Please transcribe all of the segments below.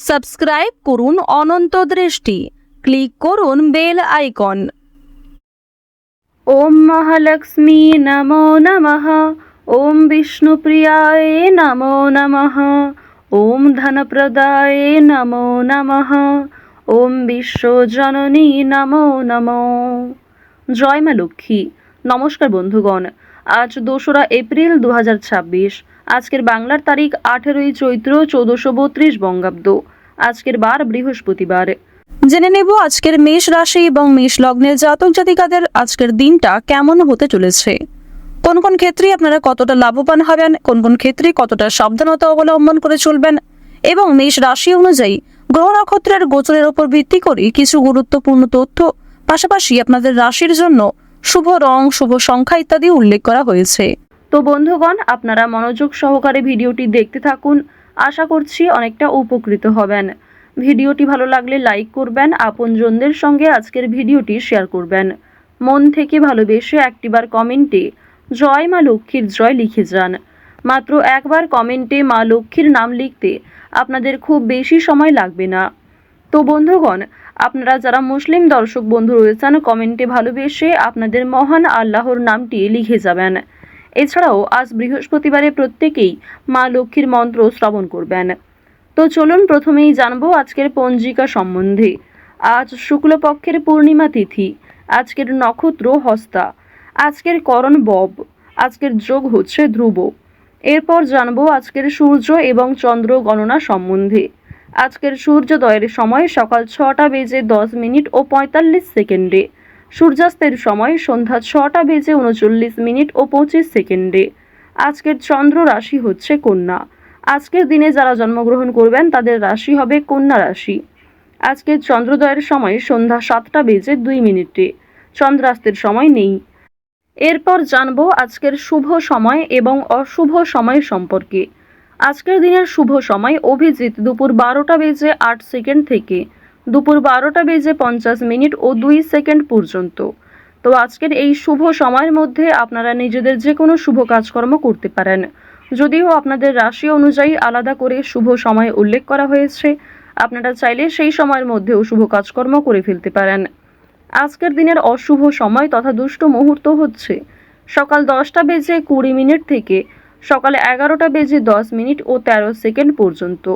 Subscribe করুন অনন্ত দৃষ্টি, click করুন বেল আইকন। ওম মহালক্ষ্মী নমো নমঃ, ওম বিষ্ণুপ্রিয়ায় নমো নমঃ, ওম ধনপ্রদায় নমো নমঃ, ওম বিশ্বজননী নমো নমঃ। জয় মা লক্ষ্মী। নমস্কার বন্ধুগণ, আজ 2রা এপ্রিল 2026। আজকের বাংলার তারিখ 18ই চৈত্র 1432 বঙ্গাব্দ। আজকের বার বৃহস্পতিবার। জেনে নেব আজকের মেষ রাশি এবং মেষ লগ্নের জাতক জাতিকাদের আজকের দিনটা কেমন হতে চলেছে। কোন কোন ক্ষেত্রে আপনারা কতটা লাভবান হবেন, কোন কোন ক্ষেত্রে কতটা সাবধানতা অবলম্বন করে চলবেন, এবং মেষ রাশি অনুযায়ী গ্রহ নক্ষত্রের গোচরের উপর ভিত্তি করে কিছু গুরুত্বপূর্ণ তথ্য, পাশাপাশি আপনাদের রাশির জন্য শুভ রং, শুভ সংখ্যা ইত্যাদি উল্লেখ করা হয়েছে। তো বন্ধুগণ, আপনারা মনোযোগ সহকারে ভিডিওটি দেখতে থাকুন। আশা করছি অনেকটা উপকৃত হবেন। ভিডিওটি ভালো লাগলে লাইক করবেন, আপনজনদের সঙ্গে আজকের ভিডিওটি শেয়ার করবেন। মন থেকে ভালোবেসে একটিবার কমেন্টে জয় মা লক্ষ্মীর জয় লিখে যান। মাত্র একবার কমেন্টে মা লক্ষ্মীর নাম লিখতে আপনাদের খুব বেশি সময় লাগবে না। তো বন্ধুগণ, আপনারা যারা মুসলিম দর্শক বন্ধু রয়েছেন, কমেন্টে ভালোবেসে আপনাদের মহান আল্লাহর নামটি লিখে যাবেন। এছাড়াও আজ বৃহস্পতিবারে প্রত্যেকেই মা লক্ষ্মীর মন্ত্র শ্রবণ করবেন। তো চলুন প্রথমেই জানবো আজকের পঞ্জিকা সম্বন্ধে। আজ শুক্লপক্ষের পূর্ণিমা তিথি, আজকের নক্ষত্র হস্তা, আজকের করণ বব, আজকের যোগ হচ্ছে ধ্রুব। এরপর জানবো আজকের সূর্য এবং চন্দ্র গণনা সম্বন্ধে। আজকের সূর্যোদয়ের সময় সকাল 6টা বেজে 10 মিনিট ও 45 সেকেন্ডে, সূর্যাস্তের সময় সন্ধ্যা 6টা বেজে 39 মিনিট ও 25 সেকেন্ডে। আজকের চন্দ্র রাশি হচ্ছে কন্যা। আজকের দিনে যারা জন্মগ্রহণ করবেন তাদের রাশি হবে কন্যা রাশি। আজকের চন্দ্রোদয়ের সময় সন্ধ্যা 7টা বেজে 2 মিনিটে, চন্দ্রাস্তের সময় নেই। এরপর জানবো আজকের শুভ সময় এবং অশুভ সময় সম্পর্কে। আজকের দিনের শুভ সময় অভিজিৎ দুপুর 12টা বেজে 8 সেকেন্ড থেকে দুপুর 12টা বেজে 50 মিনিট ও 2 সেকেন্ড পর্যন্ত। তো আজকের এই শুভ সময়ের মধ্যে আপনারা নিজেদের যে কোনো শুভ কাজকর্ম করতে পারেন। যদিও আপনাদের রাশি অনুযায়ী আলাদা করে শুভ সময় উল্লেখ করা হয়েছে, আপনারা চাইলে সেই সময়ের মধ্যেও শুভ কাজকর্ম করে ফেলতে পারেন। আজকের দিনের অশুভ সময় তথা দুষ্ট মুহূর্ত হচ্ছে সকাল 10টা বেজে 20 মিনিট থেকে সকাল 11টা বেজে 10 মিনিট ও 13 সেকেন্ড পর্যন্ত।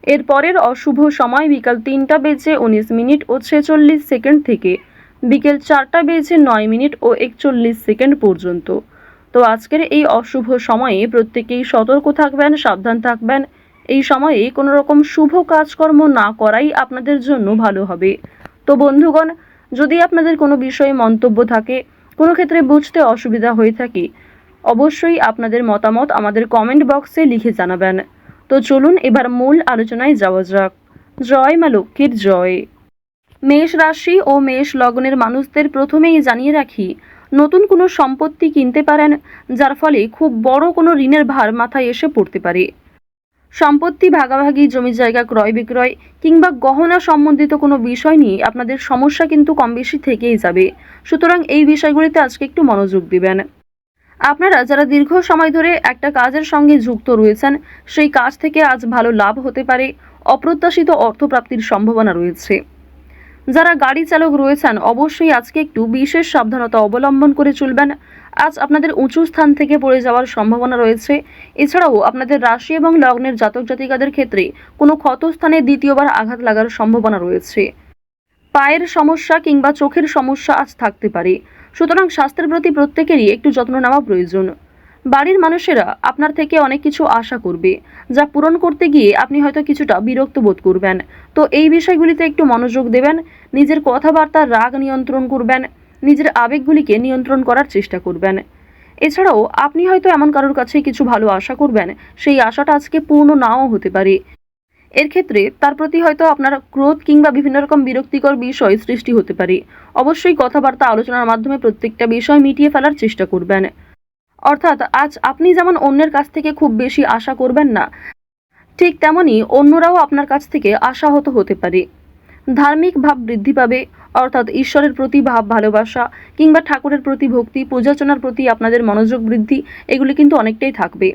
এর পরের অশুভ সময় বিকাল 3টা বেজে 19 মিনিট ও 46 সেকেন্ড থেকে বিকেল 4টা বেজে 9 মিনিট ও 41 সেকেন্ড পর্যন্ত। তো আজকের এই অশুভ সময়ে প্রত্যেকেই সতর্ক থাকবেন, সাবধান থাকবেন। এই সময়ে কোনো রকম শুভ কাজকর্ম না করাই আপনাদের জন্য ভালো হবে। তো বন্ধুগণ, যদি আপনাদের কোনো বিষয়ে মন্তব্য থাকে, কোনো ক্ষেত্রে বুঝতে অসুবিধা হয়ে থাকে, অবশ্যই আপনাদের মতামত আমাদের কমেন্ট বক্সে লিখে জানাবেন। তো চলুন এবার মূল আলোচনায় যাওয়া যাক। জয় মা লক্ষ্মীর জয়। মেষ রাশি ও মেষ লগ্নের মানুষদের প্রথমেই জানিয়ে রাখি, নতুন কোনো সম্পত্তি কিনতে পারেন, যার ফলে খুব বড় কোনো ঋণের ভার মাথায় এসে পড়তে পারে। সম্পত্তি ভাগাভাগি, জমি জায়গা ক্রয় বিক্রয় কিংবা গহনা সম্বন্ধিত কোনো বিষয় নিয়ে আপনাদের সমস্যা কিন্তু কম বেশি থেকেই যাবে। সুতরাং এই বিষয়গুলিতে আজকে একটু মনোযোগ দিবেন। আপনারা যারা দীর্ঘ সময় ধরে একটা কাজের সঙ্গে যুক্ত রয়েছেন, সেই কাজ থেকে আজ ভালো লাভ হতে পারে, অপ্রত্যাশিত অর্থপ্রাপ্তির সম্ভাবনা রয়েছে। যারা গাড়ি চালক রয়েছেন অবশ্যই আজকে একটু বিশেষ সাবধানতা অবলম্বন করে চলবেন। আজ আপনাদের উঁচু স্থান থেকে পড়ে যাওয়ার সম্ভাবনা রয়েছে। এছাড়াও আপনাদের রাশি এবং লগ্নের জাতক জাতিকাদের ক্ষেত্রে কোনো ক্ষতস্থানে দ্বিতীয়বার আঘাত লাগার সম্ভাবনা রয়েছে। পায়ের সমস্যা কিংবা চোখের সমস্যা আজ থাকতে পারে। সুতরাং স্বাস্থ্যের প্রতি প্রত্যেকেরই একটু যত্ন নেওয়া প্রয়োজন। বাড়ির মানুষেরা আপনার থেকে অনেক কিছু আশা করবে, যা পূরণ করতে গিয়ে আপনি হয়তো কিছুটা বিরক্ত বোধ করবেন। তো এই বিষয়গুলিতে একটু মনোযোগ দেবেন। নিজের কথাবার্তার রাগ নিয়ন্ত্রণ করবেন, নিজের আবেগগুলিকে নিয়ন্ত্রণ করার চেষ্টা করবেন। এছাড়াও আপনি হয়তো এমন কারোর কাছে কিছু ভালো আশা করবেন, সেই আশাটা আজকে পূর্ণ নাও হতে পারে। এর ক্ষেত্রে তার প্রতি হয়তো আপনার ক্রোধ কিংবা বিভিন্ন রকম বিরক্তিকর বিষয় সৃষ্টি হতে পারে। অবশ্যই কথাবার্তা আলোচনার মাধ্যমে প্রত্যেকটা বিষয় মিটিয়ে ফেলার চেষ্টা করবেন। অর্থাৎ আজ আপনি যেমন অন্যের কাছ থেকে খুব বেশি আশা করবেন না, ঠিক তেমনি অন্যরাও আপনার কাছ থেকে আশাহত হতে পারে। ধার্মিক ভাব বৃদ্ধি পাবে, অর্থাৎ ঈশ্বরের প্রতি ভাব ভালোবাসা কিংবা ঠাকুরের প্রতি ভক্তি, পূজার্চনার প্রতি আপনাদের মনোযোগ বৃদ্ধি, এগুলি কিন্তু অনেকটাই থাকবে।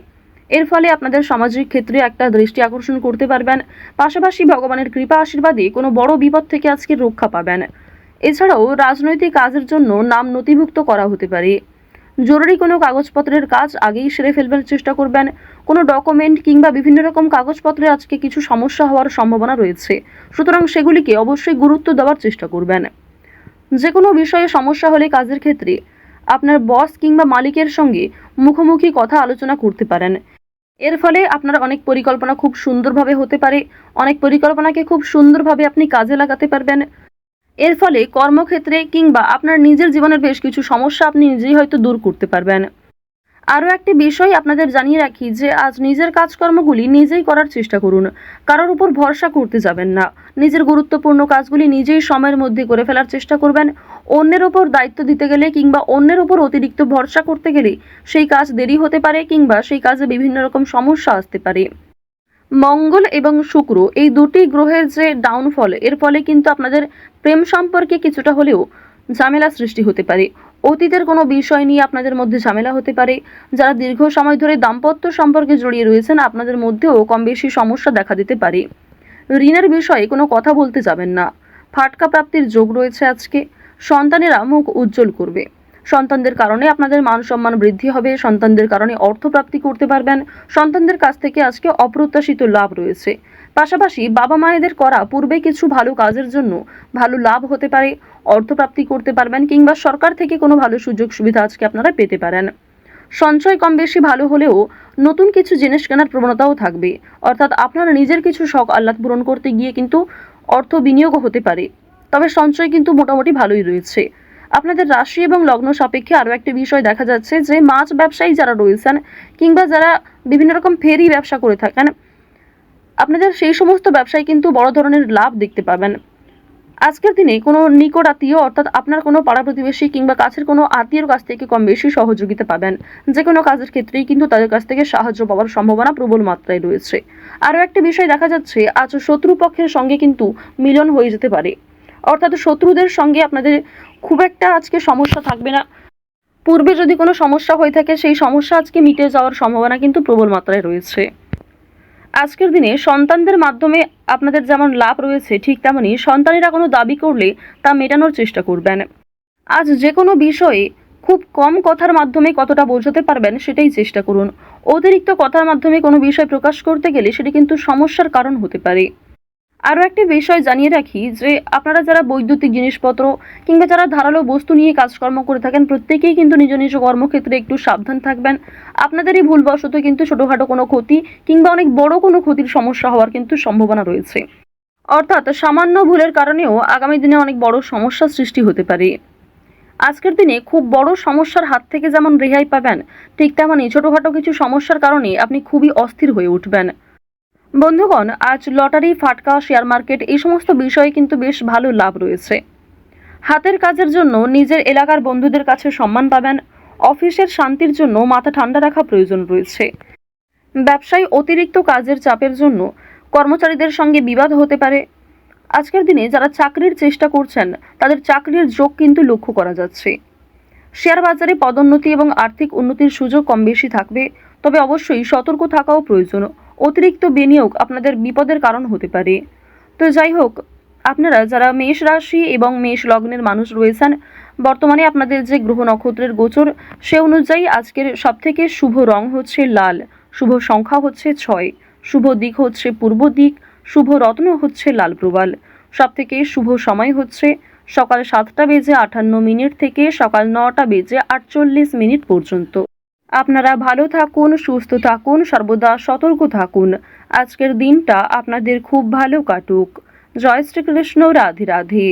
এর ফলে আপনাদের সামাজিক ক্ষেত্রে একটা দৃষ্টি আকর্ষণ করতে পারবেন। পাশাপাশি ভগবানের কৃপা আশীর্বাদে কোনো বড় বিপদ থেকে আজকে রক্ষা পাবেন। এছাড়াও রাজনৈতিক কাজের জন্য নাম নথিভুক্ত করা হতে পারে। জরুরি কোনো কাগজপত্রের কাজ আগেই সেরে ফেলবার চেষ্টা করবেন। কোনো ডকুমেন্ট কিংবা বিভিন্ন রকম কাগজপত্রে আজকে কিছু সমস্যা হওয়ার সম্ভাবনা রয়েছে, সুতরাং সেগুলিকে অবশ্যই গুরুত্ব দেওয়ার চেষ্টা করবেন। যে কোনো বিষয়ে সমস্যা হলে কাজের ক্ষেত্রে আপনার বস কিংবা মালিকের সঙ্গে মুখোমুখি কথা আলোচনা করতে পারেন। এর ফলে আপনার অনেক পরিকল্পনা খুব সুন্দরভাবে হতে পারে। অনেক পরিকল্পনাকে খুব সুন্দরভাবে আপনি কাজে লাগাতে পারবেন। এর ফলে কর্মক্ষেত্রে কিংবা আপনার নিজের জীবনের বেশ কিছু সমস্যা আপনি নিজেই হয়তো দূর করতে পারবেন। আরও একটি বিষয় আপনাদের জানিয়ে রাখি যে আজ নিজের কাজকর্মগুলি নিজেই করার চেষ্টা করুন। কারোর উপর ভরসা করতে যাবেন না। নিজের গুরুত্বপূর্ণ কাজগুলি নিজেই সময়ের মধ্যে করে ফেলার চেষ্টা করবেন। অন্যের ওপর দায়িত্ব দিতে গেলে কিংবা অন্যের ওপর অতিরিক্ত ভরসা করতে গেলে সেই কাজ দেরি হতে পারে কিংবা সেই কাজে বিভিন্ন রকম সমস্যা আসতে পারে। মঙ্গল এবং শুক্র এই দুটি গ্রহের যে ডাউনফল, এর ফলে কিন্তু আপনাদের প্রেম সম্পর্কে কিছুটা হলেও ঝামেলা সৃষ্টি হতে পারে। অতীতের কোনো বিষয় নিয়ে আপনাদের মধ্যে ঝামেলা হতে পারে। যারা দীর্ঘ সময় ধরে দাম্পত্য সম্পর্কে জড়িয়ে রয়েছেন, আপনাদের মধ্যেও কম বেশি সমস্যা দেখা দিতে পারে। ঋণের বিষয়ে কোনো কথা বলতে যাবেন না। ফাটকা প্রাপ্তির যোগ রয়েছে আজকে। সন্তানেরা মুখ উজ্জ্বল করবে। সন্তানদের কারণে আপনাদের মান সম্মান বৃদ্ধি হবে। সন্তানদের কারণে অর্থপ্রাপ্তি করতে পারবেন। সন্তানদের কাছ থেকে আজকে অপ্রত্যাশিত লাভ রয়েছে। পাশাপাশি বাবা মায়েদের করা পূর্বে কিছু ভালো কাজের জন্য ভালো লাভ হতে পারে। অর্থপ্রাপ্তি করতে পারবেন কিংবা সরকার থেকে কোনো ভালো সুযোগ সুবিধা আজকে আপনারা পেতে পারেন। সঞ্চয় কম বেশি ভালো হলেও নতুন কিছু জিনিস কেনার প্রবণতাও থাকবে। অর্থাৎ আপনারা নিজের কিছু শখ আহ্লাদ পূরণ করতে গিয়ে কিন্তু অর্থ বিনিয়োগও হতে পারে। তবে সঞ্চয় কিন্তু মোটামুটি ভালোই রয়েছে। আপনাদের রাশি এবং লগ্ন সাপেক্ষে আরও একটি বিষয় দেখা যাচ্ছে যে মাছ ব্যবসায়ী যারা রয়েছেন কিংবা যারা বিভিন্ন রকম ফেরি ব্যবসা করে থাকেন, আপনাদের সেই সমস্ত ব্যবসায় কিন্তু বড় ধরনের লাভ দেখতে পাবেন। আজকের দিনে কোনো নিকট আত্মীয় অর্থাৎ আপনার কোনো পাড়া প্রতিবেশী কিংবা কাছের কোনো আত্মীয়র কাছ থেকে কম বেশি সহযোগিতা পাবেন। যে কোনো কাজের ক্ষেত্রেই কিন্তু তাদের কাছ থেকে সাহায্য পাওয়ার সম্ভাবনা প্রবল মাত্রায় রয়েছে। আরও একটি বিষয় দেখা যাচ্ছে, আজ শত্রুপক্ষের সঙ্গে কিন্তু মিলন হয়ে যেতে পারে। অর্থাৎ শত্রুদের সঙ্গে আপনাদের খুব একটা আজকে সমস্যা থাকবে না। পূর্বে যদি কোনো সমস্যা হয়ে থাকে সেই সমস্যা আজকে মিটে যাওয়ার সম্ভাবনা কিন্তু প্রবল মাত্রায় রয়েছে। আজকের দিনে সন্তানদের মাধ্যমে আপনাদের যেমন লাভ রয়েছে, ঠিক তেমনই সন্তানেরা কোনো দাবি করলে তা মেটানোর চেষ্টা করবেন। আজ যে কোনো বিষয়ে খুব কম কথার মাধ্যমে কতটা বোঝাতে পারবেন সেটাই চেষ্টা করুন। অতিরিক্ত কথার মাধ্যমে কোনো বিষয় প্রকাশ করতে গেলে সেটি কিন্তু সমস্যার কারণ হতে পারে। আরও একটি বিষয় জানিয়ে রাখি যে আপনারা যারা বৈদ্যুতিক জিনিসপত্র কিংবা যারা ধারালো বস্তু নিয়ে কাজকর্ম করে থাকেন, প্রত্যেকেই কিন্তু নিজ নিজ কর্মক্ষেত্রে একটু সাবধান থাকবেন। আপনাদেরই ভুলবশত কিন্তু ছোটোখাটো কোনো ক্ষতি কিংবা অনেক বড় কোনো ক্ষতির সমস্যা হওয়ার কিন্তু সম্ভাবনা রয়েছে। অর্থাৎ সামান্য ভুলের কারণেও আগামী দিনে অনেক বড় সমস্যার সৃষ্টি হতে পারে। আজকের দিনে খুব বড় সমস্যার হাত থেকে যেমন রেহাই পাবেন, ঠিক তেমনই ছোটোখাটো কিছু সমস্যার কারণে আপনি খুবই অস্থির হয়ে উঠবেন। বন্ধুগণ, আজ লটারি, ফাটকা, শেয়ার মার্কেট এই সমস্ত বিষয়ে কিন্তু বেশ ভালো লাভ রয়েছে। হাতের কাজের জন্য নিজের এলাকার বন্ধুদের কাছে সম্মান পাবেন। অফিসের শান্তির জন্য মাথা ঠান্ডা রাখা প্রয়োজন রয়েছে। ব্যবসায় অতিরিক্ত কাজের চাপের জন্য কর্মচারীদের সঙ্গে বিবাদ হতে পারে। আজকের দিনে যারা চাকরির চেষ্টা করছেন তাদের চাকরির যোগ কিন্তু লক্ষ্য করা যাচ্ছে। শেয়ার বাজারে পদোন্নতি এবং আর্থিক উন্নতির সুযোগ কম বেশি থাকবে, তবে অবশ্যই সতর্ক থাকাও প্রয়োজন। অতিরিক্ত বিনিয়োগ আপনাদের বিপদের কারণ হতে পারে। তো যাই হোক, আপনারা যারা মেষ রাশি এবং মেষ লগ্নের মানুষ রয়েছেন, বর্তমানে আপনাদের যে গ্রহ নক্ষত্রের গোচর সে অনুযায়ী আজকের সবথেকে শুভ রং হচ্ছে লাল, শুভ সংখ্যা হচ্ছে 6, শুভ দিক হচ্ছে পূর্ব দিক, শুভ রত্ন হচ্ছে লাল প্রবাল। সবথেকে শুভ সময় হচ্ছে সকাল 7টা বেজে 58 মিনিট থেকে সকাল 9টা বেজে 48 মিনিট পর্যন্ত। আপনারা ভালো থাকুন, সুস্থ থাকুন, সর্বদা সতর্ক থাকুন। আজকের দিনটা আপনাদের খুব ভালো কাটুক। জয় শ্রীকৃষ্ণ। রাধে রাধে।